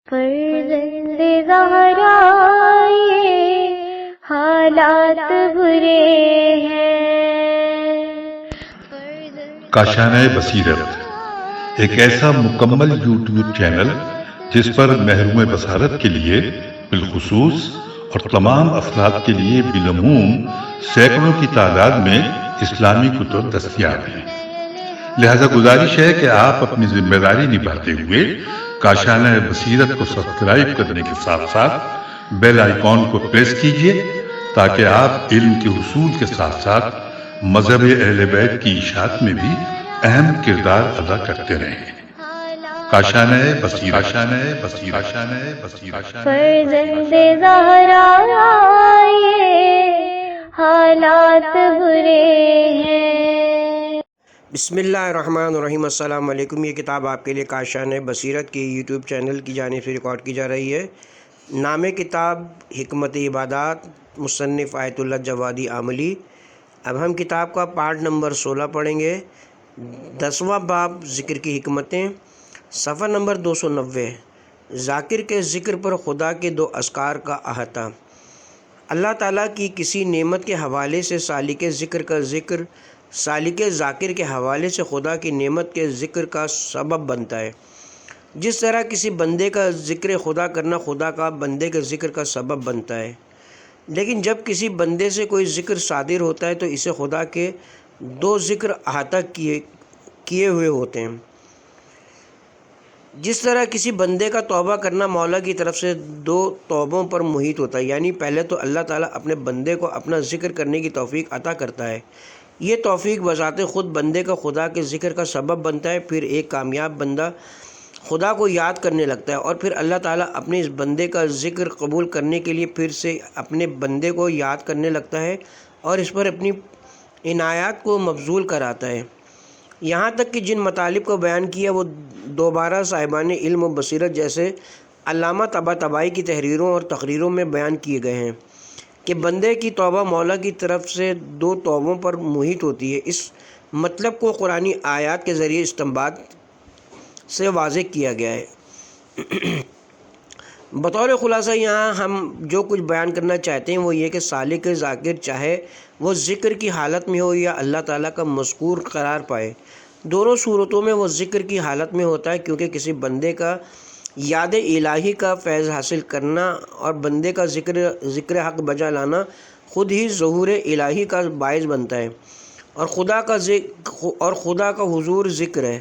فرزند زہرا یہ حالات برے ہیں۔ کاشانہ بصیرت ایک ایسا مکمل یوٹیوب چینل جس پر محروم بصارت کے لیے بالخصوص اور تمام افراد کے لیے بالعموم سینکڑوں کی تعداد میں اسلامی کتب دستیاب ہیں۔ لہذا گزارش ہے کہ آپ اپنی ذمہ داری نبھاتے ہوئے کاشانہ بصیرت کو سبسکرائب کرنے کے ساتھ ساتھ بیل آئیکن کو پریس کیجیے تاکہ آپ علم کے حصول کے ساتھ ساتھ مذہب اہل بیت کی اشاعت میں بھی اہم کردار ادا کرتے رہیں۔ کاشانہ بصیرت۔ فرزند زہرا یہ حالات برے ہیں۔ بسم اللہ الرحمن الرحیم۔ السلام علیکم۔ یہ کتاب آپ کے لیے کاشانہ بصیرت کے یوٹیوب چینل کی جانب سے ریکارڈ کی جا رہی ہے۔ نام کتاب حکمت عبادات، مصنف آیت اللہ جوادی عاملی۔ اب ہم کتاب کا پارٹ نمبر 16 پڑھیں گے۔ 10واں باب ذکر کی حکمتیں، صفحہ نمبر 290۔ ذاکر کے ذکر پر خدا کے 2 اذکار کا احاطہ۔ اللہ تعالیٰ کی کسی نعمت کے حوالے سے سالک ذکر کا ذکر سالک ذاکر کے حوالے سے خدا کی نعمت کے ذکر کا سبب بنتا ہے۔ جس طرح کسی بندے کا ذکر خدا کرنا خدا کا بندے کے ذکر کا سبب بنتا ہے، لیکن جب کسی بندے سے کوئی ذکر صادر ہوتا ہے تو اسے خدا کے 2 ذکر احاطہ کیے ہوئے ہوتے ہیں۔ جس طرح کسی بندے کا توبہ کرنا مولا کی طرف سے 2 توبوں پر محیط ہوتا ہے، یعنی پہلے تو اللہ تعالیٰ اپنے بندے کو اپنا ذکر کرنے کی توفیق عطا کرتا ہے۔ یہ توفیق بذات خود بندے کا خدا کے ذکر کا سبب بنتا ہے۔ پھر ایک کامیاب بندہ خدا کو یاد کرنے لگتا ہے اور پھر اللہ تعالیٰ اپنے اس بندے کا ذکر قبول کرنے کے لیے پھر سے اپنے بندے کو یاد کرنے لگتا ہے اور اس پر اپنی عنایات کو مبذول کراتا ہے، یہاں تک کہ جن مطالب کو بیان کیا وہ دوبارہ صاحبان علم و بصیرت جیسے علامہ طباطبائی کی تحریروں اور تقریروں میں بیان کیے گئے ہیں کہ بندے کی توبہ مولا کی طرف سے 2 توبوں پر محیط ہوتی ہے۔ اس مطلب کو قرآنی آیات کے ذریعے استنباط سے واضح کیا گیا ہے۔ بطور خلاصہ یہاں ہم جو کچھ بیان کرنا چاہتے ہیں وہ یہ کہ سالک ذاکر چاہے وہ ذکر کی حالت میں ہو یا اللہ تعالیٰ کا مذکور قرار پائے، دونوں صورتوں میں وہ ذکر کی حالت میں ہوتا ہے، کیونکہ کسی بندے کا یاد الہی کا فیض حاصل کرنا اور بندے کا ذکر حق بجا لانا خود ہی ظہور الہی کا باعث بنتا ہے، اور خدا کا حضور ذکر ہے،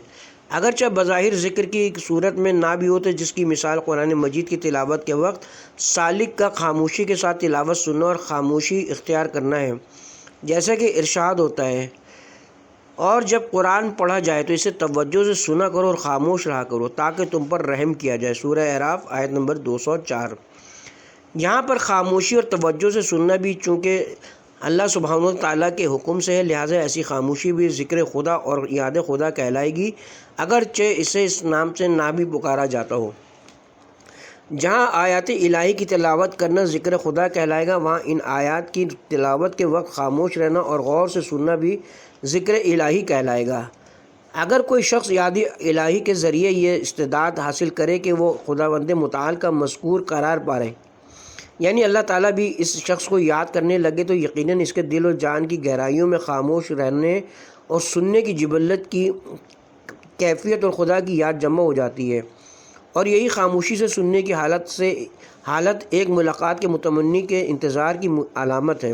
اگرچہ بظاہر ذکر کی صورت میں نہ بھی ہوتے، جس کی مثال قرآن مجید کی تلاوت کے وقت سالک کا خاموشی کے ساتھ تلاوت سننا اور خاموشی اختیار کرنا ہے، جیسا کہ ارشاد ہوتا ہے، اور جب قرآن پڑھا جائے تو اسے توجہ سے سنا کرو اور خاموش رہا کرو تاکہ تم پر رحم کیا جائے۔ سورہ اعراف آیت نمبر 204۔ یہاں پر خاموشی اور توجہ سے سننا بھی چونکہ اللہ سبحانہ و تعالیٰ کے حکم سے ہے، لہٰذا ایسی خاموشی بھی ذکر خدا اور یاد خدا کہلائے گی، اگرچہ اسے اس نام سے نہ بھی پکارا جاتا ہو۔ جہاں آیات الہی کی تلاوت کرنا ذکر خدا کہلائے گا، وہاں ان آیات کی تلاوت کے وقت خاموش رہنا اور غور سے سننا بھی ذکر الہی کہلائے گا۔ اگر کوئی شخص یاد الہی کے ذریعے یہ استعداد حاصل کرے کہ وہ خداوند متعال کا مذکور قرار پائے، یعنی اللہ تعالیٰ بھی اس شخص کو یاد کرنے لگے، تو یقیناً اس کے دل و جان کی گہرائیوں میں خاموش رہنے اور سننے کی جبلت کی کیفیت اور خدا کی یاد جمع ہو جاتی ہے، اور یہی خاموشی سے سننے کی حالت ایک ملاقات کے متمنی کے انتظار کی علامت ہے۔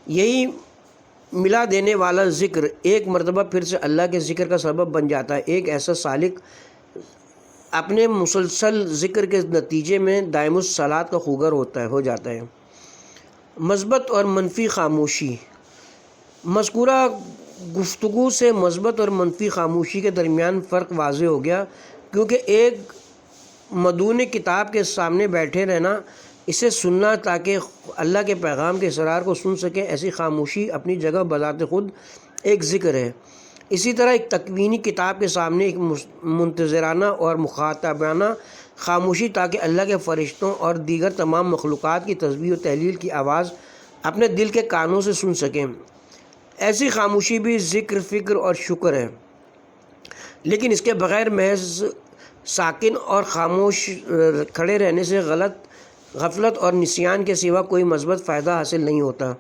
یہی ملا دینے والا ذکر ایک مرتبہ پھر سے اللہ کے ذکر کا سبب بن جاتا ہے۔ ایک ایسا سالک اپنے مسلسل ذکر کے نتیجے میں دائم الصلاۃ کا خوگر ہو جاتا ہے۔ مثبت اور منفی خاموشی۔ مذکورہ گفتگو سے مثبت اور منفی خاموشی کے درمیان فرق واضح ہو گیا، کیونکہ ایک مدعو کتاب کے سامنے بیٹھے رہنا، اسے سننا تاکہ اللہ کے پیغام کے اسرار کو سن سکے، ایسی خاموشی اپنی جگہ بذات خود ایک ذکر ہے۔ اسی طرح ایک تکوینی کتاب کے سامنے ایک منتظرانہ اور مخاطبانہ خاموشی تاکہ اللہ کے فرشتوں اور دیگر تمام مخلوقات کی تسبیح و تہلیل کی آواز اپنے دل کے کانوں سے سن سکیں، ایسی خاموشی بھی ذکر، فکر اور شکر ہے، لیکن اس کے بغیر محض ساکن اور خاموش کھڑے رہنے سے غفلت اور نسیان کے سوا کوئی مثبت فائدہ حاصل نہیں ہوتا۔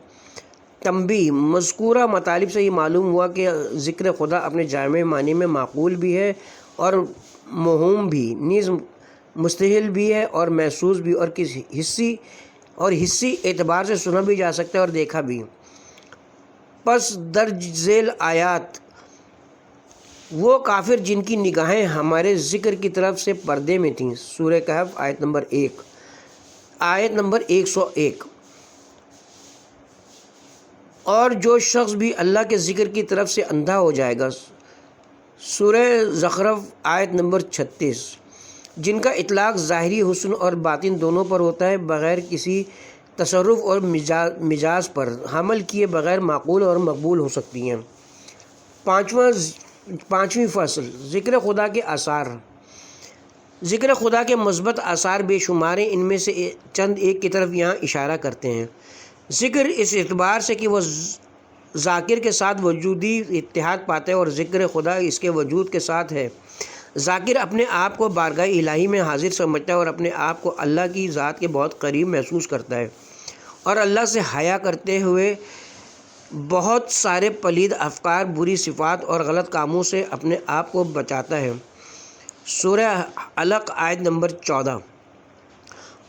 تنبیہ: مذکورہ مطالب سے یہ معلوم ہوا کہ ذکر خدا اپنے جامع معنی میں معقول بھی ہے اور مفہوم بھی، نیز مستحل بھی ہے اور محسوس بھی، اور حسی اعتبار سے سنا بھی جا سکتا ہے اور دیکھا بھی۔ پس درج ذیل آیات وہ کافر جن کی نگاہیں ہمارے ذکر کی طرف سے پردے میں تھیں، سورہ کہف آیت نمبر 1، آیت نمبر 101۔ اور جو شخص بھی اللہ کے ذکر کی طرف سے اندھا ہو جائے گا، سورہ زخرف آیت نمبر 36، جن کا اطلاق ظاہری حسن اور باطن دونوں پر ہوتا ہے، بغیر کسی تصرف اور مجاز پر حمل کیے بغیر معقول اور مقبول ہو سکتی ہیں۔ پانچویں فصل، ذکر خدا کے آثار۔ ذکر خدا کے مثبت آثار بے شمار ہیں، ان میں سے چند ایک کی طرف یہاں اشارہ کرتے ہیں۔ ذکر اس اعتبار سے کہ وہ ذاکر کے ساتھ وجودی اتحاد پاتا ہے اور ذکر خدا اس کے وجود کے ساتھ ہے۔ ذاکر اپنے آپ کو بارگاہ الہی میں حاضر سمجھتا ہے اور اپنے آپ کو اللہ کی ذات کے بہت قریب محسوس کرتا ہے، اور اللہ سے حیا کرتے ہوئے بہت سارے پلید افکار، بری صفات اور غلط کاموں سے اپنے آپ کو بچاتا ہے، سورہ علق آیت نمبر 14۔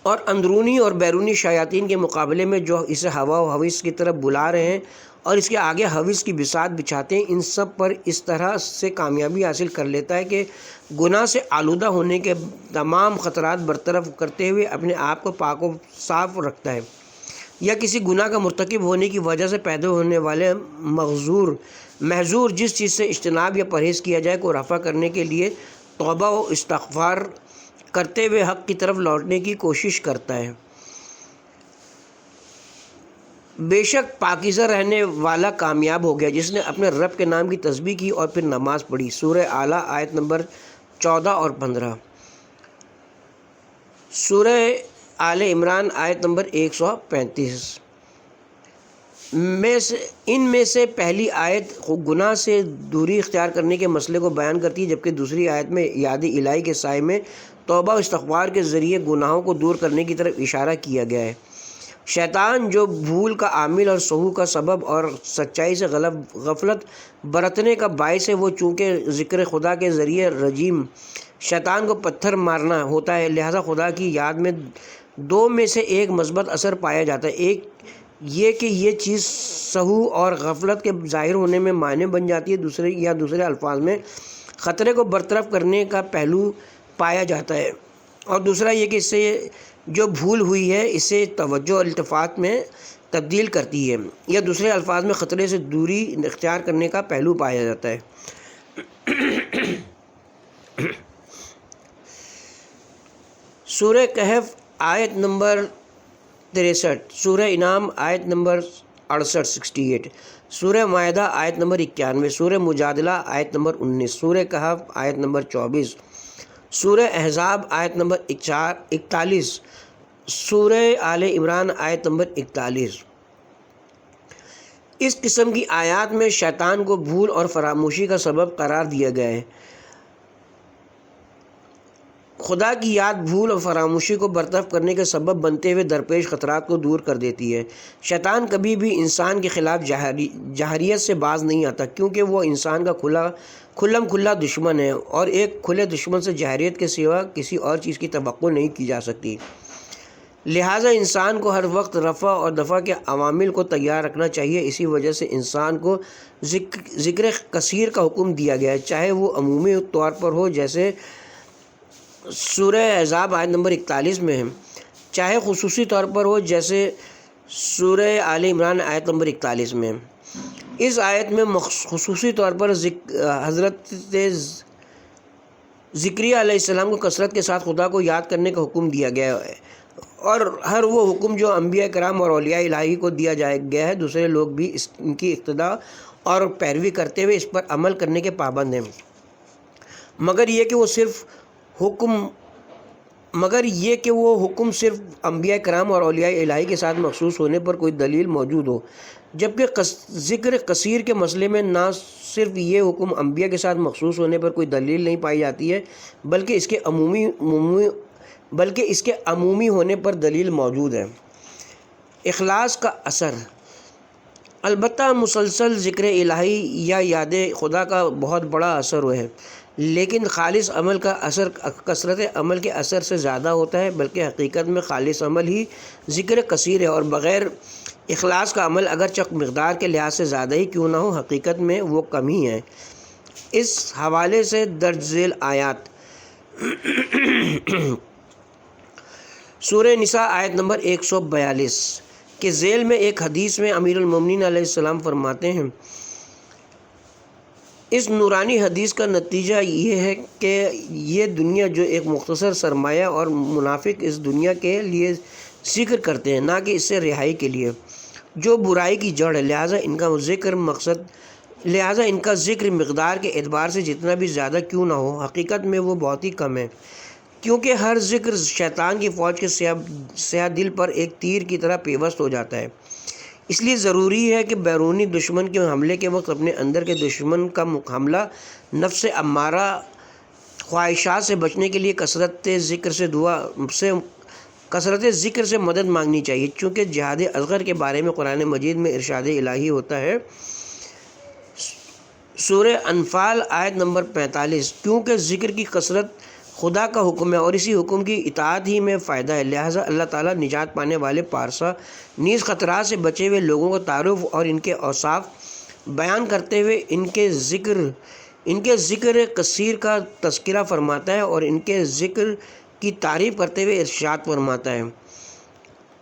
اور اندرونی اور بیرونی شیاطین کے مقابلے میں جو اسے ہوا و ہوس کی طرف بلا رہے ہیں اور اس کے آگے ہوس کی بساط بچھاتے ہیں، ان سب پر اس طرح سے کامیابی حاصل کر لیتا ہے کہ گناہ سے آلودہ ہونے کے تمام خطرات برطرف کرتے ہوئے اپنے آپ کو پاک و صاف رکھتا ہے، یا کسی گناہ کا مرتکب ہونے کی وجہ سے پیدا ہونے والے محظور جس چیز سے اجتناب یا پرہیز کیا جائے کو رفع کرنے کے لیے توبہ و استغفار کرتے ہوئے حق کی طرف لوٹنے کی کوشش کرتا ہے۔ بے شک پاکیزہ رہنے والا کامیاب ہو گیا جس نے اپنے رب کے نام کی تسبیح کی اور پھر نماز پڑھی، سورہ اعلیٰ آیت نمبر 14 اور 15، سورہ آل عمران آیت نمبر 135۔ ان میں سے پہلی آیت گناہ سے دوری اختیار کرنے کے مسئلے کو بیان کرتی ہے، جبکہ دوسری آیت میں یاد الہی کے سائے میں توبہ و استغفار کے ذریعے گناہوں کو دور کرنے کی طرف اشارہ کیا گیا ہے۔ شیطان جو بھول کا عامل اور سہو کا سبب اور سچائی سے غفلت برتنے کا باعث ہے، وہ چونکہ ذکر خدا کے ذریعے رجیم شیطان کو پتھر مارنا ہوتا ہے، لہذا خدا کی یاد میں دو میں سے ایک مثبت اثر پایا جاتا ہے۔ ایک یہ کہ یہ چیز سہو اور غفلت کے ظاہر ہونے میں مانع بن جاتی ہے، دوسرے الفاظ میں خطرے کو برطرف کرنے کا پہلو پایا جاتا ہے، اور دوسرا یہ کہ اس سے جو بھول ہوئی ہے اسے توجہ اور التفات میں تبدیل کرتی ہے، یا دوسرے الفاظ میں خطرے سے دوری اختیار کرنے کا پہلو پایا جاتا ہے۔ سورہ کہف آیت نمبر 63، سورہ انعام آیت نمبر 68، سورہ مائدہ آیت نمبر 91، سورہ مجادلہ آیت نمبر 19، سورہ کہف آیت نمبر 24، سورہ احزاب آیت نمبر 41، سورہ آل عمران آیت نمبر 41۔ اس قسم کی آیات میں شیطان کو بھول اور فراموشی کا سبب قرار دیا گیا ہے۔ خدا کی یاد بھول اور فراموشی کو برطرف کرنے کے سبب بنتے ہوئے درپیش خطرات کو دور کر دیتی ہے۔ شیطان کبھی بھی انسان کے خلاف جاہریت سے باز نہیں آتا، کیونکہ وہ انسان کا کھلا دشمن ہے، اور ایک کھلے دشمن سے جاہریت کے سوا کسی اور چیز کی توقع نہیں کی جا سکتی۔ لہٰذا انسان کو ہر وقت رفع اور دفع کے عوامل کو تیار رکھنا چاہیے۔ اسی وجہ سے انسان کو ذکر کثیر کا حکم دیا گیا ہے، چاہے وہ عمومی طور پر ہو جیسے سورہ احزاب آیت نمبر 41 میں ہے، چاہے خصوصی طور پر ہو جیسے سورہ آل عمران آیت نمبر 41 میں۔ اس آیت میں خصوصی طور پر حضرت زکریا علیہ السلام کو کثرت کے ساتھ خدا کو یاد کرنے کا حکم دیا گیا ہے، اور ہر وہ حکم جو انبیاء کرام اور اولیاء الہی کو دیا گیا ہے، دوسرے لوگ بھی ان کی اقتداء اور پیروی کرتے ہوئے اس پر عمل کرنے کے پابند ہیں، مگر یہ کہ وہ صرف حکم مگر یہ کہ وہ حکم صرف انبیاء کرام اور اولیاء الہی کے ساتھ مخصوص ہونے پر کوئی دلیل موجود ہو، جبکہ ذکر کثیر کے مسئلے میں نہ صرف یہ حکم انبیاء کے ساتھ مخصوص ہونے پر کوئی دلیل نہیں پائی جاتی ہے بلکہ اس کے عمومی ہونے پر دلیل موجود ہے۔ اخلاص کا اثر، البتہ مسلسل ذکر الہی یا یاد خدا کا بہت بڑا اثر ہے، لیکن خالص عمل کا اثر کثرت عمل کے اثر سے زیادہ ہوتا ہے، بلکہ حقیقت میں خالص عمل ہی ذکر کثیر ہے، اور بغیر اخلاص کا عمل اگرچہ مقدار کے لحاظ سے زیادہ ہی کیوں نہ ہو، حقیقت میں وہ کم ہی ہے۔ اس حوالے سے درج ذیل آیات سورہ نساء آیت نمبر 142 کے ذیل میں ایک حدیث میں امیر المومنین علیہ السلام فرماتے ہیں، اس نورانی حدیث کا نتیجہ یہ ہے کہ یہ دنیا جو ایک مختصر سرمایہ اور منافق اس دنیا کے لیے ذکر کرتے ہیں، نہ کہ اس سے رہائی کے لیے، جو برائی کی جڑ ہے، لہٰذا ان کا ذکر مقدار کے اعتبار سے جتنا بھی زیادہ کیوں نہ ہو، حقیقت میں وہ بہت ہی کم ہے، کیونکہ ہر ذکر شیطان کی فوج کے سیاہ دل پر ایک تیر کی طرح پیوست ہو جاتا ہے۔ اس لیے ضروری ہے کہ بیرونی دشمن کے حملے کے وقت اپنے اندر کے دشمن کا حملہ نفس امارہ خواہشات سے بچنے کے لیے کثرت ذکر سے مدد مانگنی چاہیے، چونکہ جہاد اصغر کے بارے میں قرآن مجید میں ارشاد الہی ہوتا ہے، سورہ انفال آیت نمبر 45، کیونکہ ذکر کی کثرت خدا کا حکم ہے اور اسی حکم کی اطاعت ہی میں فائدہ ہے، لہٰذا اللہ تعالیٰ نجات پانے والے پارسا نیز خطرات سے بچے ہوئے لوگوں کو تعارف اور ان کے اوصاف بیان کرتے ہوئے ان کے ذکر کثیر کا تذکرہ فرماتا ہے اور ان کے ذکر کی تعریف کرتے ہوئے ارشاد فرماتا ہے،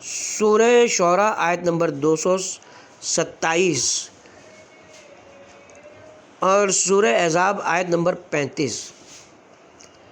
سورہ شعراء آیت نمبر 227 اور سورہ احزاب آیت نمبر 35۔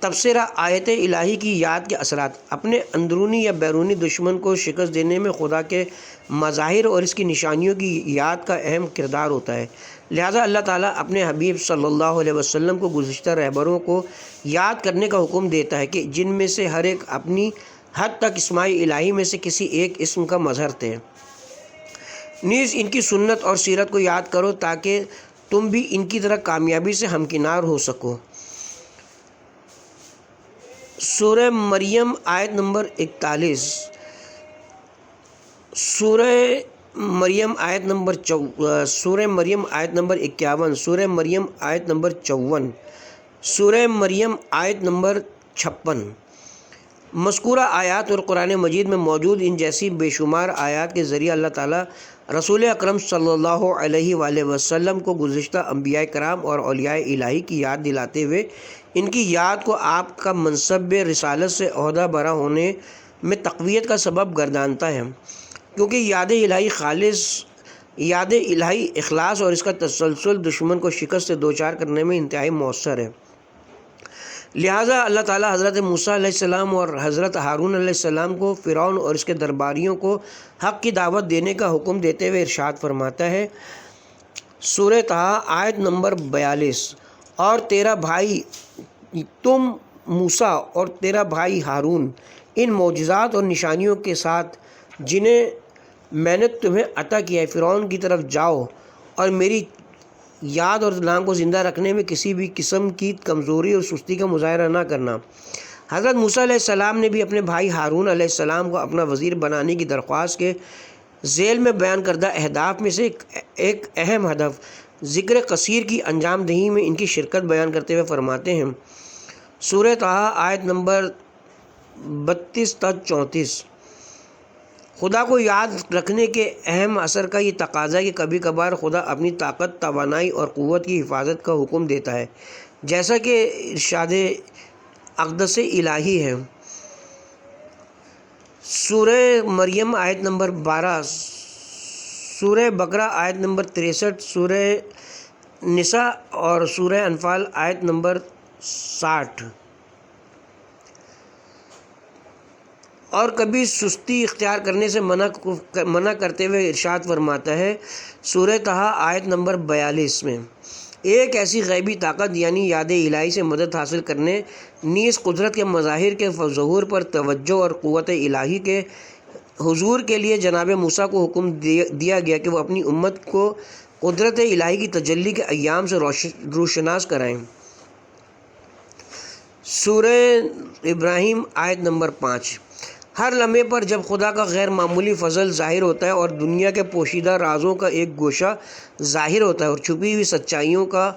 تبصرہ، آیت الہی کی یاد کے اثرات، اپنے اندرونی یا بیرونی دشمن کو شکست دینے میں خدا کے مظاہر اور اس کی نشانیوں کی یاد کا اہم کردار ہوتا ہے، لہٰذا اللہ تعالیٰ اپنے حبیب صلی اللہ علیہ وسلم کو گزشتہ رہبروں کو یاد کرنے کا حکم دیتا ہے کہ جن میں سے ہر ایک اپنی حد تک اسماء الہی میں سے کسی ایک اسم کا مظہر تھے، نیز ان کی سنت اور سیرت کو یاد کرو تاکہ تم بھی ان کی طرح کامیابی سے ہمکنار ہو سکو، سورہ مریم آیت نمبر 41، سورہ مریم آیت نمبر 51، سورہ مریم آیت نمبر 54، سورہ مریم آیت نمبر 56۔ مذکورہ آیات اور قرآن مجید میں موجود ان جیسی بے شمار آیات کے ذریعے اللہ تعالیٰ رسول اکرم صلی اللہ علیہ وآلہ وسلم کو گزشتہ انبیاء کرام اور اولیاء الہی کی یاد دلاتے ہوئے ان کی یاد کو آپ کا منصب رسالت سے عہدہ برا ہونے میں تقویت کا سبب گردانتا ہے، کیونکہ یاد الہی اخلاص اور اس کا تسلسل دشمن کو شکست سے دوچار کرنے میں انتہائی مؤثر ہے، لہٰذا اللہ تعالیٰ حضرت موسیٰ علیہ السلام اور حضرت ہارون علیہ السلام کو فرعون اور اس کے درباریوں کو حق کی دعوت دینے کا حکم دیتے ہوئے ارشاد فرماتا ہے، سورہ طٰہٰ آیت نمبر 42، اور تیرا بھائی تم موسیٰ اور تیرا بھائی ہارون ان معجزات اور نشانیوں کے ساتھ جنہیں میں نے تمہیں عطا کیا ہے، فرعون کی طرف جاؤ اور میری یاد اور نام کو زندہ رکھنے میں کسی بھی قسم کی کمزوری اور سستی کا مظاہرہ نہ کرنا۔ حضرت موسیٰ علیہ السلام نے بھی اپنے بھائی ہارون علیہ السلام کو اپنا وزیر بنانے کی درخواست کے ذیل میں بیان کردہ اہداف میں سے ایک اہم ہدف ذکر کثیر کی انجام دہی میں ان کی شرکت بیان کرتے ہوئے فرماتے ہیں، سورہ طٰہٰ آیت نمبر 32 تا 34، خدا کو یاد رکھنے کے اہم اثر کا یہ تقاضا ہے کہ کبھی کبھار خدا اپنی طاقت، توانائی اور قوت کی حفاظت کا حکم دیتا ہے، جیسا کہ ارشاد اقدس الہی ہے، سورہ مریم آیت نمبر 12، سورہ بقرہ آیت نمبر 63، سورہ نساء اور سورہ انفال آیت نمبر 60۔ اور کبھی سستی اختیار کرنے سے منع کرتے ہوئے ارشاد فرماتا ہے، سورہ طٰہٰ آیت نمبر 42 میں، ایک ایسی غیبی طاقت یعنی یاد الہی سے مدد حاصل کرنے، نیز قدرت کے مظاہر کے ظہور پر توجہ اور قوت الہی کے حضور کے لیے جناب موسیٰ کو حکم دیا گیا کہ وہ اپنی امت کو قدرت الہی کی تجلی کے ایام سے روشناس کرائیں۔ سورہ ابراہیم آیت نمبر 5۔ ہر لمحے پر جب خدا کا غیر معمولی فضل ظاہر ہوتا ہے اور دنیا کے پوشیدہ رازوں کا ایک گوشہ ظاہر ہوتا ہے اور چھپی ہوئی سچائیوں کا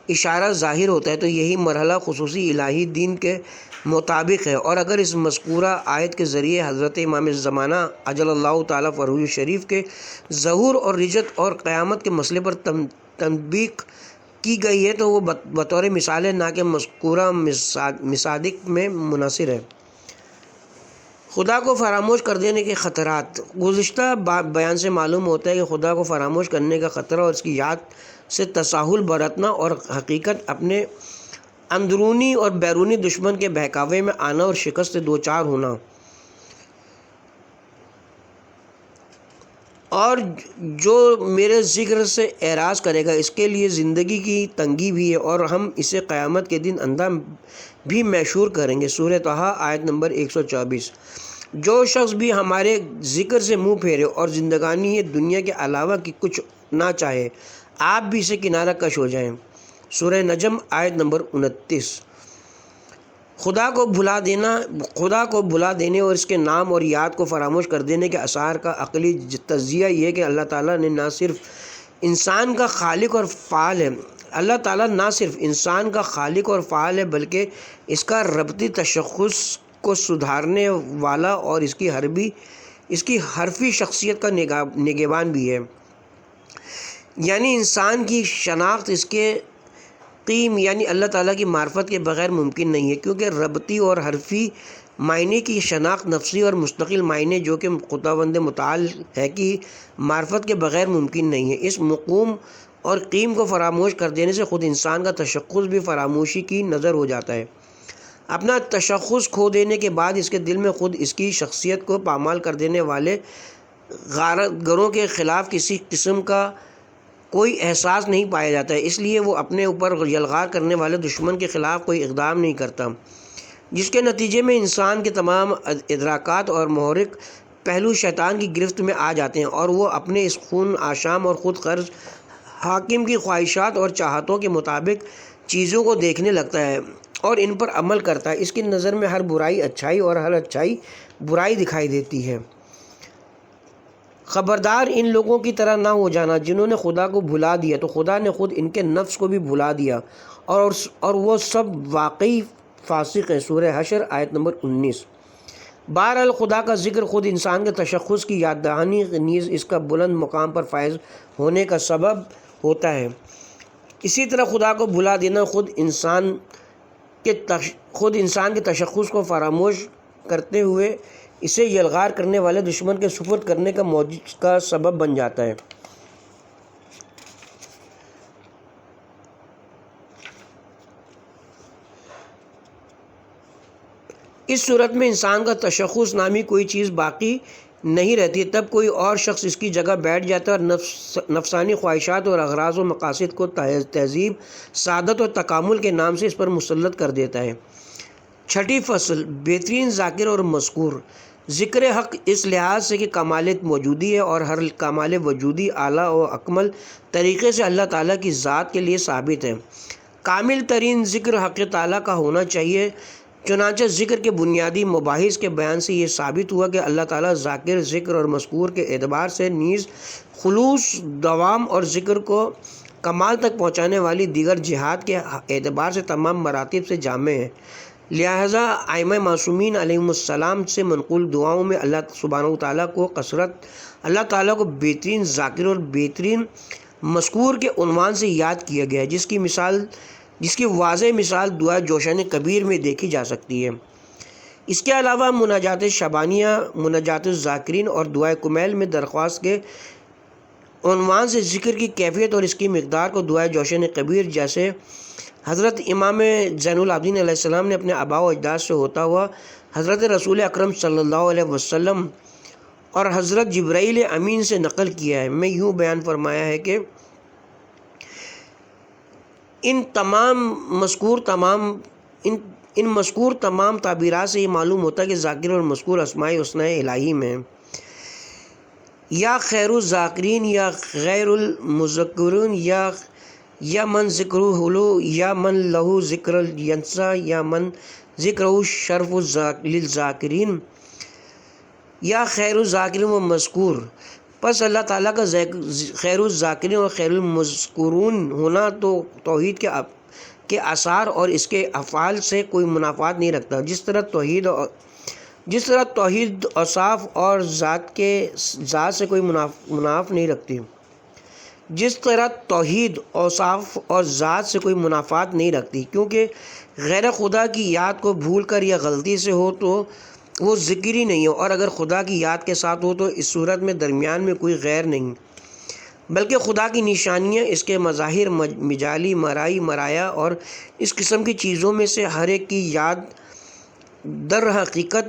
اشارہ ظاہر ہوتا ہے، تو یہی مرحلہ خصوصی الہی دین کے مطابق ہے۔ اور اگر اس مذکورہ آیت کے ذریعے حضرت امام زمانہ عجل اللہ تعالیٰ فرجہ شریف کے ظہور اور رجت اور قیامت کے مسئلے پر تنبیہ کی گئی ہے تو وہ بطور مثال ہے، نہ کہ مذکورہ مصادق میں منحصر ہے۔ خدا کو فراموش کر دینے کے خطرات۔ گزشتہ بیان سے معلوم ہوتا ہے کہ خدا کو فراموش کرنے کا خطرہ اور اس کی یاد سے تساہل برتنا اور حقیقت اپنے اندرونی اور بیرونی دشمن کے بہکاوے میں آنا اور شکست سے دوچار ہونا، اور جو میرے ذکر سے اعراض کرے گا اس کے لیے زندگی کی تنگی بھی ہے، اور ہم اسے قیامت کے دن اندھا بھی محشور کریں گے۔ سورہ طٰہٰ آیت نمبر 124۔ جو شخص بھی ہمارے ذکر سے منہ پھیرے اور زندگانی دنیا کے علاوہ کی کچھ نہ چاہے، آپ بھی اسے کنارہ کش ہو جائیں۔ سورہ نجم آیت نمبر 29۔ خدا کو بھلا دینے اور اس کے نام اور یاد کو فراموش کر دینے کے آثار کا عقلی تجزیہ یہ کہ اللہ تعالیٰ نے نہ صرف انسان کا خالق اور فعال ہے، اللہ تعالیٰ نہ صرف انسان کا خالق اور فعال ہے بلکہ اس کا ربطی تشخص کو سدھارنے والا اور اس کی حرفی شخصیت کا نگہبان بھی ہے۔ یعنی انسان کی شناخت اس کے قیم یعنی اللہ تعالیٰ کی معرفت کے بغیر ممکن نہیں ہے، کیونکہ ربطی اور حرفی معنی کی شناخت نفسی اور مستقل معنی جو کہ خداوند متعال ہے کی معرفت کے بغیر ممکن نہیں ہے۔ اس مقوم اور قیم کو فراموش کر دینے سے خود انسان کا تشخص بھی فراموشی کی نظر ہو جاتا ہے۔ اپنا تشخص کھو دینے کے بعد اس کے دل میں خود اس کی شخصیت کو پامال کر دینے والے غارتگروں کے خلاف کسی قسم کا کوئی احساس نہیں پایا جاتا ہے، اس لیے وہ اپنے اوپر یلغار کرنے والے دشمن کے خلاف کوئی اقدام نہیں کرتا، جس کے نتیجے میں انسان کے تمام ادراکات اور محرک پہلو شیطان کی گرفت میں آ جاتے ہیں، اور وہ اپنے اس خون آشام اور خود غرض حاکم کی خواہشات اور چاہتوں کے مطابق چیزوں کو دیکھنے لگتا ہے اور ان پر عمل کرتا ہے۔ اس کی نظر میں ہر برائی اچھائی اور ہر اچھائی برائی دکھائی دیتی ہے۔ خبردار ان لوگوں کی طرح نہ ہو جانا جنہوں نے خدا کو بھلا دیا، تو خدا نے خود ان کے نفس کو بھی بھلا دیا اور وہ سب واقعی فاسق ہیں۔ سورہ حشر آیت نمبر 19۔ بہرحال خدا کا ذکر خود انسان کے تشخص کی یاد دہانی نیز اس کا بلند مقام پر فائز ہونے کا سبب ہوتا ہے۔ اسی طرح خدا کو بھلا دینا خود انسان کے تشخص کو فراموش کرتے ہوئے اسے یلغار کرنے والے دشمن کے سپرد کرنے کا سبب بن جاتا ہے۔ اس صورت میں انسان کا تشخص نامی کوئی چیز باقی نہیں رہتی، تب کوئی اور شخص اس کی جگہ بیٹھ جاتا ہے اور نفسانی خواہشات اور اغراض و مقاصد کو تہذیب، سعادت اور تکامل کے نام سے اس پر مسلط کر دیتا ہے۔ چھٹی فصل، بہترین ذاکر اور مذکور۔ ذکر حق اس لحاظ سے کہ کمال موجودی ہے اور ہر کمال وجودی اعلیٰ و اکمل طریقے سے اللہ تعالیٰ کی ذات کے لیے ثابت ہے۔ کامل ترین ذکر حق تعالیٰ کا ہونا چاہیے۔ چنانچہ ذکر کے بنیادی مباحث کے بیان سے یہ ثابت ہوا کہ اللہ تعالیٰ ذاکر، ذکر اور مذکور کے اعتبار سے نیز خلوص، دوام اور ذکر کو کمال تک پہنچانے والی دیگر جہات کے اعتبار سے تمام مراتب سے جامع ہے۔ لہذا ائمہ معصومین علیہم السلام سے منقول دعاؤں میں اللہ سبحانہ وتعالیٰ کو بہترین ذاکر اور بہترین مذکور کے عنوان سے یاد کیا گیا ہے، جس کی واضح مثال دعائے جوشن کبیر میں دیکھی جا سکتی ہے۔ اس کے علاوہ مناجات شبانیہ، مناجات الذاکرین اور دعائے کمیل میں درخواست کے عنوان سے ذکر کی کیفیت اور اس کی مقدار کو دعائے جوشن کبیر جیسے حضرت امام زین العابدین علیہ السلام نے اپنے آباء و اجداد سے ہوتا ہوا حضرت رسول اکرم صلی اللہ علیہ وسلم اور حضرت جبرائیل امین سے نقل کیا ہے۔ میں یوں بیان فرمایا ہے کہ ان مذکور تمام تعبیرات سے یہ معلوم ہوتا ہے کہ ذاکر اور مذکور اسماء حسنہ الہی میں یا خیر الذاکرین یا غیر المذکرون یا من ذکرہ حلو یا من لہو ذکر ینسا یا من ذکرہ شرف للذاکرین یا خیر الذاکرین و مذکور. پس اللہ تعالیٰ کا خیر الذاکرین اور خیر المذکورون ہونا تو توحید کے آثار اور اس کے افعال سے کوئی منافات نہیں رکھتا. جس طرح توحید اوصاف اور ذات سے کوئی مناف نہیں رکھتی، جس طرح توحید اوصاف اور ذات سے کوئی منافات نہیں رکھتی، کیونکہ غیر خدا کی یاد کو بھول کر یا غلطی سے ہو تو وہ ذکر ہی نہیں ہو، اور اگر خدا کی یاد کے ساتھ ہو تو اس صورت میں درمیان میں کوئی غیر نہیں، بلکہ خدا کی نشانیاں، اس کے مظاہر، مجالی، مرائی، مرایا اور اس قسم کی چیزوں میں سے ہر ایک کی یاد در حقیقت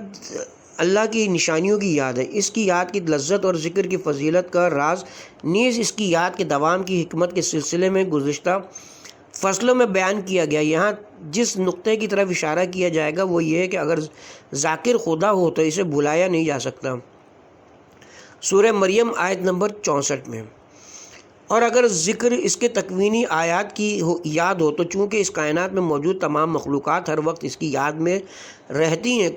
اللہ کی نشانیوں کی یاد ہے. اس کی یاد کی لذت اور ذکر کی فضیلت کا راز نیز اس کی یاد کے دوام کی حکمت کے سلسلے میں گزشتہ فصلوں میں بیان کیا گیا. یہاں جس نقطے کی طرف اشارہ کیا جائے گا وہ یہ ہے کہ اگر ذاکر خدا ہو تو اسے بھلایا نہیں جا سکتا، سورہ مریم آیت نمبر 64 میں. اور اگر ذکر اس کے تکوینی آیات کی یاد ہو تو چونکہ اس کائنات میں موجود تمام مخلوقات ہر وقت اس کی یاد میں رہتی ہیں،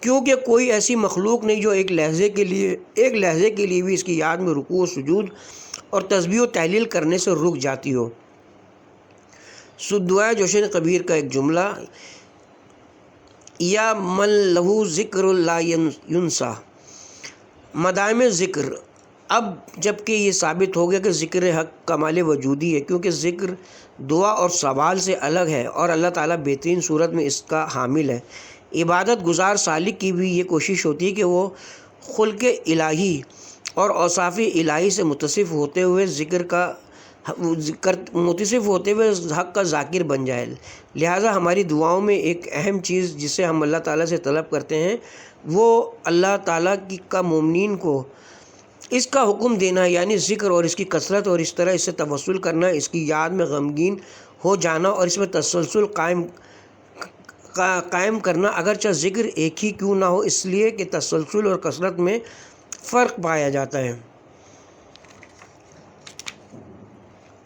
کیونکہ کوئی ایسی مخلوق نہیں جو ایک لحظے کے لیے بھی اس کی یاد میں رکوع و سجود اور تسبیح و تحلیل کرنے سے رک جاتی ہو. دعائے جوشن کبیر کا ایک جملہ، یا من لہو ذکر لا ینسا، مدائم ذکر. اب جب کہ یہ ثابت ہو گیا کہ ذکر حق کمال وجودی ہے، کیونکہ ذکر دعا اور سوال سے الگ ہے اور اللہ تعالیٰ بہترین صورت میں اس کا حامل ہے. عبادت گزار سالک کی بھی یہ کوشش ہوتی ہے کہ وہ خلق الہی اور اوصاف الہی سے متصف ہوتے ہوئے حق کا ذاکر بن جائے. لہٰذا ہماری دعاؤں میں ایک اہم چیز جسے ہم اللہ تعالیٰ سے طلب کرتے ہیں وہ اللہ تعالیٰ کا مومنین کو اس کا حکم دینا، یعنی ذکر اور اس کی کثرت، اور اس طرح اس سے توسل کرنا، اس کی یاد میں غمگین ہو جانا اور اس میں تسلسل قائم کرنا، اگرچہ ذکر ایک ہی کیوں نہ ہو، اس لیے کہ تسلسل اور کثرت میں فرق پایا جاتا ہے.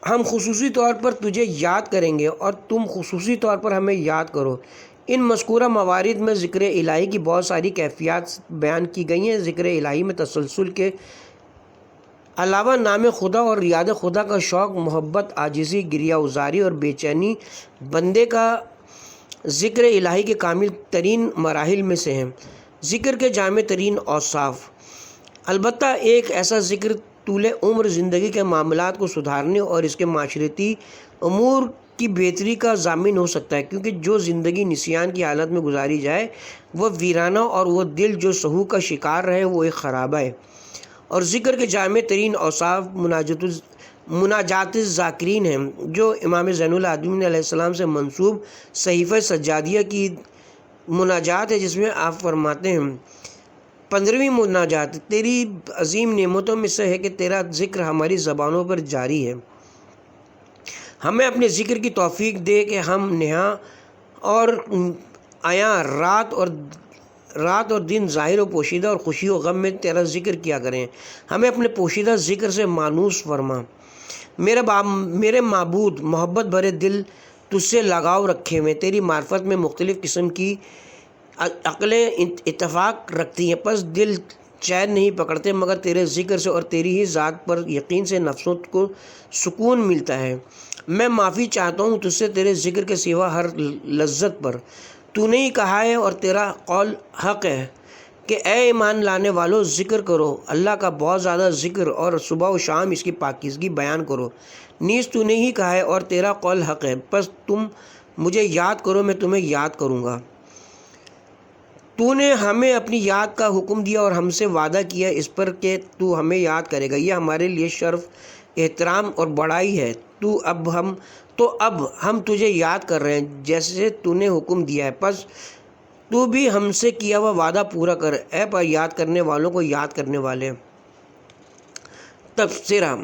ہم خصوصی طور پر تجھے یاد کریں گے اور تم خصوصی طور پر ہمیں یاد کرو. ان مذکورہ موارد میں ذکر الہی کی بہت ساری کیفیات بیان کی گئی ہیں. ذکر الہی میں تسلسل کے علاوہ نام خدا اور یاد خدا کا شوق، محبت، عاجزی، گریہ ازاری اور بے چینی بندے کا ذکر الہی کے کامل ترین مراحل میں سے ہیں. ذکر کے جامع ترین اوصاف. البتہ ایک ایسا ذکر طول عمر زندگی کے معاملات کو سدھارنے اور اس کے معاشرتی امور کی بہتری کا ضامن ہو سکتا ہے، کیونکہ جو زندگی نسیان کی حالت میں گزاری جائے وہ ویرانہ، اور وہ دل جو سہو کا شکار رہے وہ ایک خرابہ ہے. اور ذکر کے جامع ترین اوصاف مناجات الذاکرین ہیں، جو امام زین العابدین علیہ السلام سے منسوب صحیفہ سجادیہ کی مناجات ہے، جس میں آپ فرماتے ہیں 15ویں مناجات، تیری عظیم نعمتوں میں سے ہے کہ تیرا ذکر ہماری زبانوں پر جاری ہے. ہمیں اپنے ذکر کی توفیق دے کہ ہم نہاں اور عیاں، رات اور دن، ظاہر و پوشیدہ اور خوشی و غم میں تیرا ذکر کیا کریں. ہمیں اپنے پوشیدہ ذکر سے مانوس فرما. میرے معبود، محبت بھرے دل تجھ سے لگاؤ رکھے ہوئے، تیری معرفت میں مختلف قسم کی عقلیں اتفاق رکھتی ہیں، پس دل چین نہیں پکڑتے مگر تیرے ذکر سے، اور تیری ہی ذات پر یقین سے نفسوں کو سکون ملتا ہے. میں معافی چاہتا ہوں تجھ سے تیرے ذکر کے سوا ہر لذت پر. تو نے ہی کہا ہے اور تیرا قول حق ہے کہ اے ایمان لانے والو ذکر کرو، اللہ کا بہت زیادہ ذکر، اور صبح و شام اس کی پاکیزگی بیان کرو. نیز تو نے ہی کہا ہے اور تیرا قول حق ہے، پس تم مجھے یاد کرو، میں تمہیں یاد کروں گا. تو نے ہمیں اپنی یاد کا حکم دیا اور ہم سے وعدہ کیا اس پر کہ تو ہمیں یاد کرے گا. یہ ہمارے لیے شرف، احترام اور بڑائی ہے. اب ہم تجھے یاد کر رہے ہیں جیسے تو نے حکم دیا ہے، پس تو بھی ہم سے کیا ہوا وعدہ پورا کر، اے پر یاد کرنے والوں کو یاد کرنے والے. تبصرہ.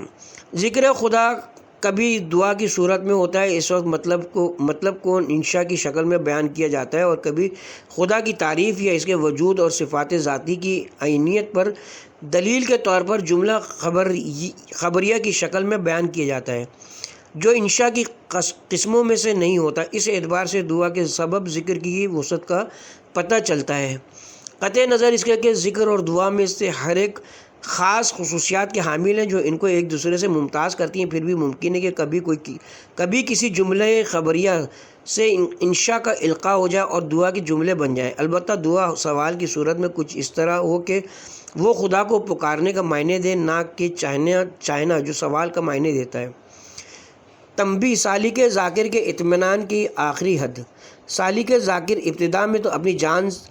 ذکر خدا کبھی دعا کی صورت میں ہوتا ہے، اس وقت مطلب کو انشاء کی شکل میں بیان کیا جاتا ہے، اور کبھی خدا کی تعریف یا اس کے وجود اور صفات ذاتی کی عینیت پر دلیل کے طور پر جملہ خبریہ کی شکل میں بیان کیا جاتا ہے، جو انشاء کی قسموں میں سے نہیں ہوتا۔ اس اعتبار سے دعا کے سبب ذکر کی وسعت کا پتہ چلتا ہے، قطع نظر اس کے کہ ذکر اور دعا میں سے ہر ایک خاص خصوصیات کے حامل ہیں جو ان کو ایک دوسرے سے ممتاز کرتی ہیں۔ پھر بھی ممکن ہے کہ کبھی کسی جملہ خبریہ سے انشاء کا القاء ہو جائے اور دعا کے جملے بن جائیں، البتہ دعا سوال کی صورت میں کچھ اس طرح ہو کہ وہ خدا کو پکارنے کا معنی دے، نہ کہ چاہنا جو سوال کا معنی دیتا ہے۔ تنبیہ: سالک ذاکر کے اطمینان کی آخری حد۔ سالک ذاکر ابتدا میں تو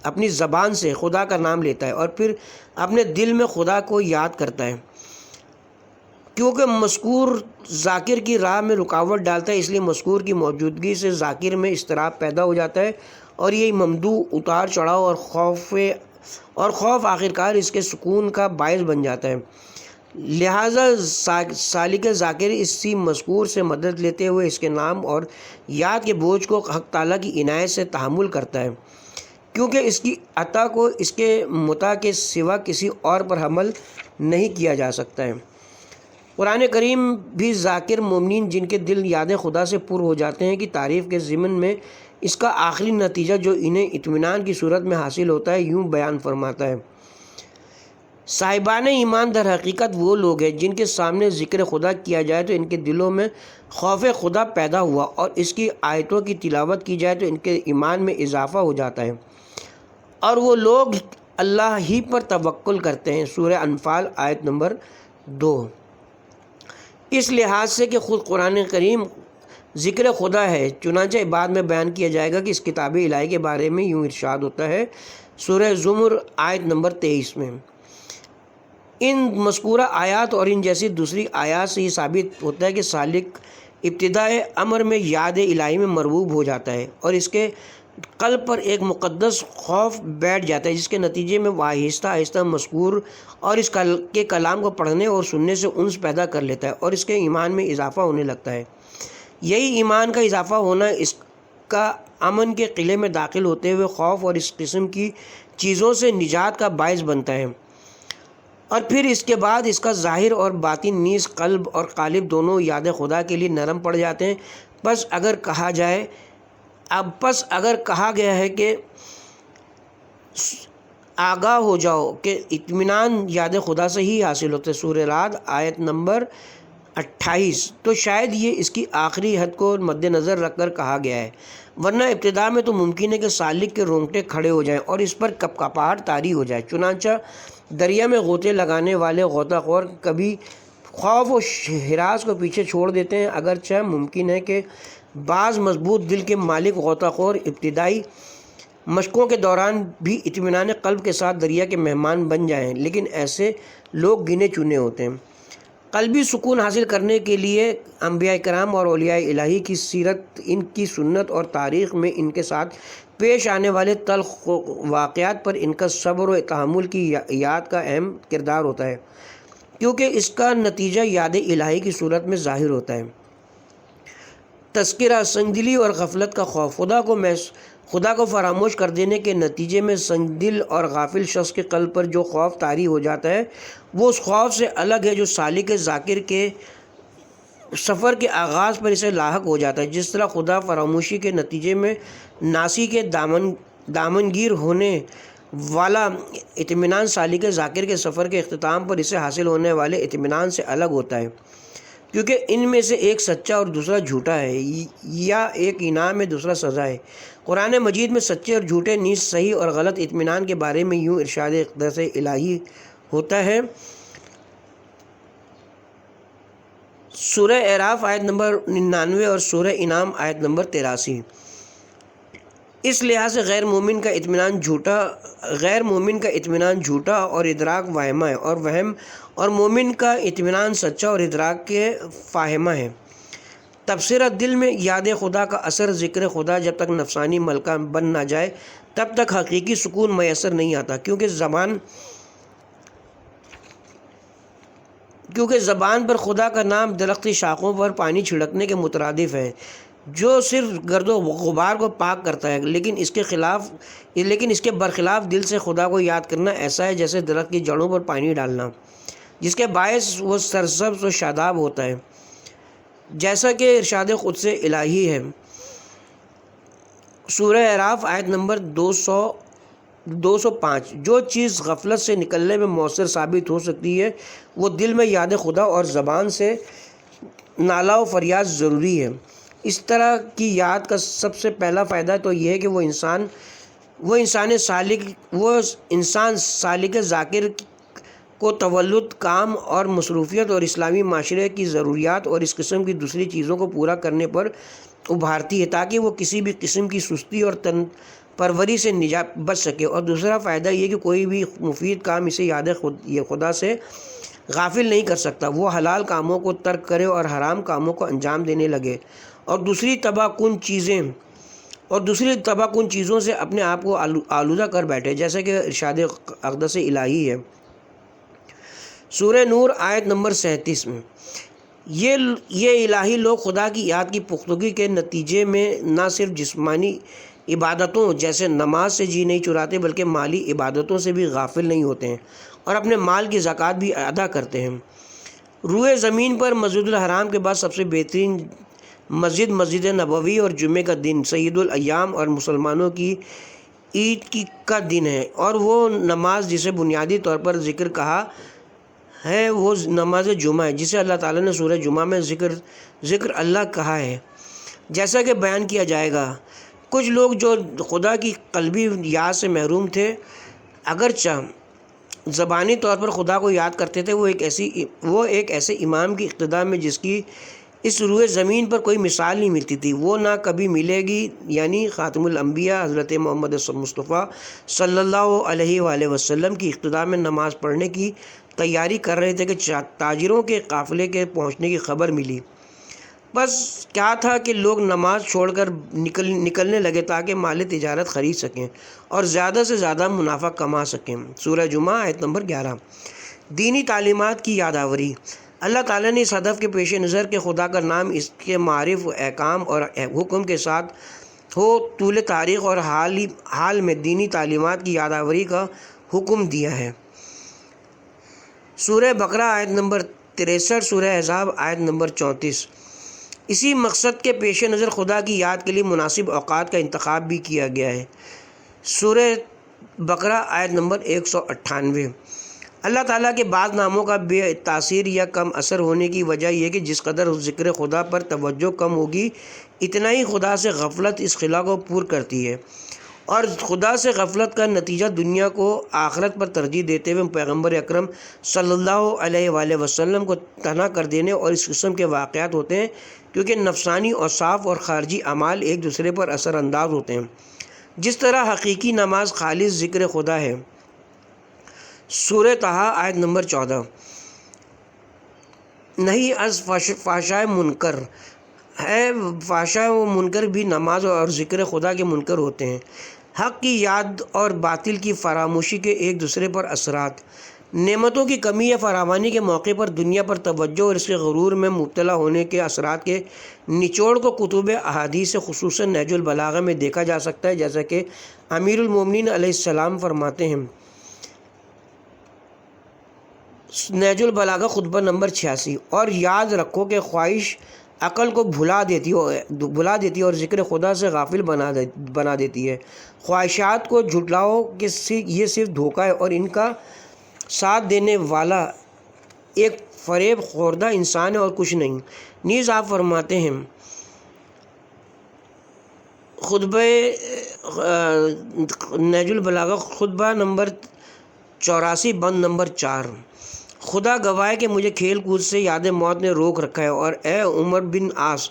اپنی زبان سے خدا کا نام لیتا ہے اور پھر اپنے دل میں خدا کو یاد کرتا ہے۔ کیونکہ مذکور ذاکر کی راہ میں رکاوٹ ڈالتا ہے، اس لیے مذکور کی موجودگی سے ذاکر میں اضطراب پیدا ہو جاتا ہے، اور یہی ممدوح اتار چڑھاؤ اور خوف آخرکار اس کے سکون کا باعث بن جاتا ہے۔ لہٰذا سالک ذاکر اسی مذکور سے مدد لیتے ہوئے اس کے نام اور یاد کے بوجھ کو حق تعالیٰ کی عنایت سے تحمل کرتا ہے، کیونکہ اس کی عطا کو اس کے متع کے سوا کسی اور پر حمل نہیں کیا جا سکتا ہے۔ قرآن کریم بھی ذاکر مومنین جن کے دل یاد خدا سے پر ہو جاتے ہیں کی تعریف کے ضمن میں اس کا آخری نتیجہ جو انہیں اطمینان کی صورت میں حاصل ہوتا ہے یوں بیان فرماتا ہے: صاحبان ایمان در حقیقت وہ لوگ ہیں جن کے سامنے ذکر خدا کیا جائے تو ان کے دلوں میں خوف خدا پیدا ہوا، اور اس کی آیتوں کی تلاوت کی جائے تو ان کے ایمان میں اضافہ ہو جاتا ہے، اور وہ لوگ اللہ ہی پر توکل کرتے ہیں۔ سورہ انفال آیت نمبر 2۔ اس لحاظ سے کہ خود قرآن کریم ذکر خدا ہے، چنانچہ بعد میں بیان کیا جائے گا کہ اس کتاب الہی کے بارے میں یوں ارشاد ہوتا ہے سورہ زمر آیت نمبر 23 میں: ان مذکورہ آیات اور ان جیسی دوسری آیات سے یہ ثابت ہوتا ہے کہ سالک ابتدائے امر میں یاد الہی میں مرغوب ہو جاتا ہے اور اس کے قلب پر ایک مقدس خوف بیٹھ جاتا ہے، جس کے نتیجے میں وہ آہستہ آہستہ مذکور اور اس کے کلام کو پڑھنے اور سننے سے انس پیدا کر لیتا ہے اور اس کے ایمان میں اضافہ ہونے لگتا ہے۔ یہی ایمان کا اضافہ ہونا اس کا امن کے قلعے میں داخل ہوتے ہوئے خوف اور اس قسم کی چیزوں سے نجات کا باعث بنتا ہے، اور پھر اس کے بعد اس کا ظاہر اور باطن نیز قلب اور قالب دونوں یاد خدا کے لیے نرم پڑ جاتے ہیں۔ پس اگر کہا گیا ہے کہ آگاہ ہو جاؤ کہ اطمینان یاد خدا سے ہی حاصل ہوتا ہے، سورہ رعد آیت نمبر 28، تو شاید یہ اس کی آخری حد کو مد نظر رکھ کر کہا گیا ہے، ورنہ ابتدا میں تو ممکن ہے کہ سالک کے رونگٹے کھڑے ہو جائیں اور اس پر کپکپاہٹ طاری ہو جائے۔ چنانچہ دریا میں غوطے لگانے والے غوطہ خور کبھی خوف و ہراس کو پیچھے چھوڑ دیتے ہیں، اگرچہ ممکن ہے کہ بعض مضبوط دل کے مالک غوطہ خور ابتدائی مشقوں کے دوران بھی اطمینان قلب کے ساتھ دریا کے مہمان بن جائیں، لیکن ایسے لوگ گنے چنے ہوتے ہیں۔ قلبی سکون حاصل کرنے کے لیے انبیاء کرام اور اولیاء الہی کی سیرت، ان کی سنت اور تاریخ میں ان کے ساتھ پیش آنے والے تلخ واقعات پر ان کا صبر و تحمل کی یاد کا اہم کردار ہوتا ہے، کیونکہ اس کا نتیجہ یاد الہی کی صورت میں ظاہر ہوتا ہے۔ تذکرہ: سنگدلی اور غفلت کا خوف۔ خدا کو فراموش کر دینے کے نتیجے میں سنگدل اور غافل شخص کے قلب پر جو خوف طاری ہو جاتا ہے وہ اس خوف سے الگ ہے جو سالک ذاکر کے سفر کے آغاز پر اسے لاحق ہو جاتا ہے۔ جس طرح خدا فراموشی کے نتیجے میں ناسی کے دامنگیر ہونے والا اطمینان سالک ذاکر کے سفر کے اختتام پر اسے حاصل ہونے والے اطمینان سے الگ ہوتا ہے، کیونکہ ان میں سے ایک سچا اور دوسرا جھوٹا ہے، یا ایک انعام ہے دوسرا سزا ہے۔ قرآن مجید میں سچے اور جھوٹے نیز صحیح اور غلط اطمینان کے بارے میں یوں ارشاد اقدس الہی ہوتا ہے، سورہ اعراف آیت نمبر 99 اور سورہ انعام آیت نمبر 83۔ اس لحاظ سے غیر مومن کا اطمینان جھوٹا اور ادراک واہمہ ہے، اور وہم اور مومن کا اطمینان سچا اور ادراک کے فاہمہ ہے۔ تبصرہ: دل میں یاد خدا کا اثر ذکر خدا جب تک نفسانی ملکہ بن نہ جائے تب تک حقیقی سکون میسر نہیں آتا، کیونکہ کیونکہ زبان پر خدا کا نام درختی شاخوں پر پانی چھڑکنے کے مترادف ہے، جو صرف گرد و غبار کو پاک کرتا ہے، لیکن اس کے برخلاف دل سے خدا کو یاد کرنا ایسا ہے جیسے درخت کی جڑوں پر پانی ڈالنا، جس کے باعث وہ سرسبز و شاداب ہوتا ہے، جیسا کہ ارشاد قدس الہی ہے۔ سورہ اعراف آیت نمبر 205۔ جو چیز غفلت سے نکلنے میں مؤثر ثابت ہو سکتی ہے وہ دل میں یاد خدا اور زبان سے نالہ و فریاد ضروری ہے۔ اس طرح کی یاد کا سب سے پہلا فائدہ تو یہ ہے کہ وہ انسان سالک ذاکر کو تولد، کام اور مصروفیت اور اسلامی معاشرے کی ضروریات اور اس قسم کی دوسری چیزوں کو پورا کرنے پر ابھارتی ہے، تاکہ وہ کسی بھی قسم کی سستی اور تن پروری سے بچ سکے۔ اور دوسرا فائدہ یہ کہ کوئی بھی مفید کام اسے یاد خدا سے غافل نہیں کر سکتا۔ وہ حلال کاموں کو ترک کرے اور حرام کاموں کو انجام دینے لگے اور دوسری تباہ کن چیزوں سے اپنے آپ کو آلودہ کر بیٹھے، جیسے کہ ارشاد اقدس الہی ہے۔ سورہ نور آیت نمبر 37 میں یہ الہی لوگ خدا کی یاد کی پختگی کے نتیجے میں نہ صرف جسمانی عبادتوں جیسے نماز سے جی نہیں چراتے، بلکہ مالی عبادتوں سے بھی غافل نہیں ہوتے ہیں اور اپنے مال کی زکوٰۃ بھی ادا کرتے ہیں۔ روئے زمین پر مسجد الحرام کے بعد سب سے بہترین مسجد نبوی اور جمعے کا دن سید الایام اور مسلمانوں کی عید کا دن ہے، اور وہ نماز جسے بنیادی طور پر ذکر کہا ہے وہ نماز جمعہ ہے، جسے اللہ تعالیٰ نے سورہ جمعہ میں ذکر اللہ کہا ہے، جیسا کہ بیان کیا جائے گا۔ کچھ لوگ جو خدا کی قلبی یاد سے محروم تھے، اگرچہ زبانی طور پر خدا کو یاد کرتے تھے، وہ ایک ایسے امام کی اقتداء میں جس کی اس روئے زمین پر کوئی مثال نہیں ملتی تھی، وہ نہ کبھی ملے گی، یعنی خاتم الانبیاء حضرت محمد مصطفیٰ صلی اللہ علیہ وآلہ وسلم کی اقتداء میں نماز پڑھنے کی تیاری کر رہے تھے کہ تاجروں کے قافلے کے پہنچنے کی خبر ملی۔ بس کیا تھا کہ لوگ نماز چھوڑ کر نکلنے لگے تاکہ مال تجارت خرید سکیں اور زیادہ سے زیادہ منافع کما سکیں۔ سورہ جمعہ آیت نمبر 11۔ دینی تعلیمات کی یادآوری۔ اللہ تعالیٰ نے اس ہدف کے پیش نظر کہ خدا کا نام اس کے معارف، احکام اور حکم کے ساتھ ہو، طول تاریخ اور حال میں دینی تعلیمات کی یادآوری کا حکم دیا ہے۔ سورہ بقرہ آیت نمبر 63، سورہ احزاب آیت نمبر 34۔ اسی مقصد کے پیش نظر خدا کی یاد کے لیے مناسب اوقات کا انتخاب بھی کیا گیا ہے۔ سورہ بقرہ آیت نمبر 198۔ اللہ تعالیٰ کے بعض ناموں کا بے تاثیر یا کم اثر ہونے کی وجہ یہ کہ جس قدر ذکر خدا پر توجہ کم ہوگی، اتنا ہی خدا سے غفلت اس خلا کو پور کرتی ہے، اور خدا سے غفلت کا نتیجہ دنیا کو آخرت پر ترجیح دیتے ہوئے پیغمبر اکرم صلی اللہ علیہ وآلہ وسلم کو تنہا کر دینے اور اس قسم کے واقعات ہوتے ہیں، کیونکہ نفسانی اوصاف اور خارجی اعمال ایک دوسرے پر اثر انداز ہوتے ہیں۔ جس طرح حقیقی نماز خالص ذکر خدا ہے۔ سورہ طٰہٰ آیت نمبر 14۔ نہیں از فحشائے منکر ہے، فحشا و منکر بھی نماز اور ذکر خدا کے منکر ہوتے ہیں۔ حق کی یاد اور باطل کی فراموشی کے ایک دوسرے پر اثرات۔ نعمتوں کی کمی یا فراوانی کے موقع پر دنیا پر توجہ اور اس کے غرور میں مبتلا ہونے کے اثرات کے نچوڑ کو کتب احادیث خصوصاً نہج البلاغہ میں دیکھا جا سکتا ہے، جیسا کہ امیر المومنین علیہ السلام فرماتے ہیں۔ نہج البلاغہ خطبہ نمبر 86۔ اور یاد رکھو کہ خواہش عقل کو بھلا دیتی ہے اور ذکر خدا سے غافل بنا دیتی ہے۔ خواہشات کو جھٹلاؤ کہ یہ صرف دھوکہ ہے اور ان کا ساتھ دینے والا ایک فریب خوردہ انسان ہے اور کچھ نہیں۔ نیز آپ فرماتے ہیں خطبہ نہج البلاغہ خطبہ نمبر 84 بند نمبر 4۔ خدا گواہ ہے کہ مجھے کھیل کود سے یاد موت نے روک رکھا ہے، اور اے عمر بن عاص،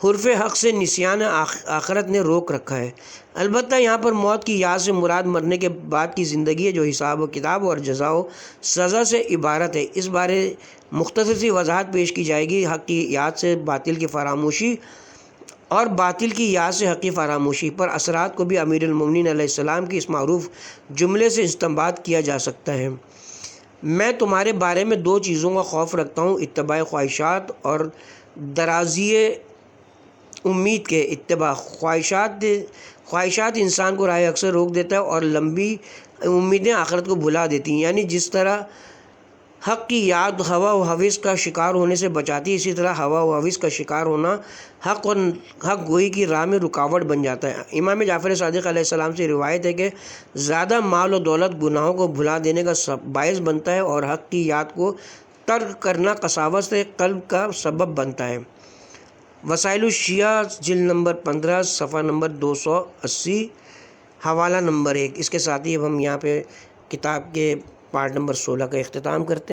حرف حق سے نسیان آخرت نے روک رکھا ہے۔ البتہ یہاں پر موت کی یاد سے مراد مرنے کے بعد کی زندگی ہے، جو حساب و کتاب اور جزا و سزا سے عبارت ہے۔ اس بارے مختصر سی وضاحت پیش کی جائے گی۔ حق کی یاد سے باطل کی فراموشی اور باطل کی یاد سے حق کی فراموشی پر اثرات کو بھی امیر المومنین علیہ السلام کی اس معروف جملے سے استنباط کیا جا سکتا ہے۔ میں تمہارے بارے میں دو چیزوں کا خوف رکھتا ہوں، اتباع خواہشات اور درازی امید کے اتباع۔ خواہشات انسان کو راہ اکثر روک دیتا ہے اور لمبی امیدیں آخرت کو بھلا دیتی ہیں۔ یعنی جس طرح حق کی یاد ہوا و ہوس کا شکار ہونے سے بچاتی ہے، اسی طرح ہوا و ہوس کا شکار ہونا حق گوئی کی راہ میں رکاوٹ بن جاتا ہے۔ امام جعفر صادق علیہ السلام سے روایت ہے کہ زیادہ مال و دولت گناہوں کو بھلا دینے کا باعث بنتا ہے اور حق کی یاد کو ترک کرنا قساوت سے قلب کا سبب بنتا ہے۔ وسائل الشیعہ جلد نمبر 15 صفحہ نمبر 280 حوالہ نمبر 1۔ اس کے ساتھ ہی اب ہم یہاں پہ کتاب کے پارٹ نمبر 16 کا اختتام کرتے ہیں۔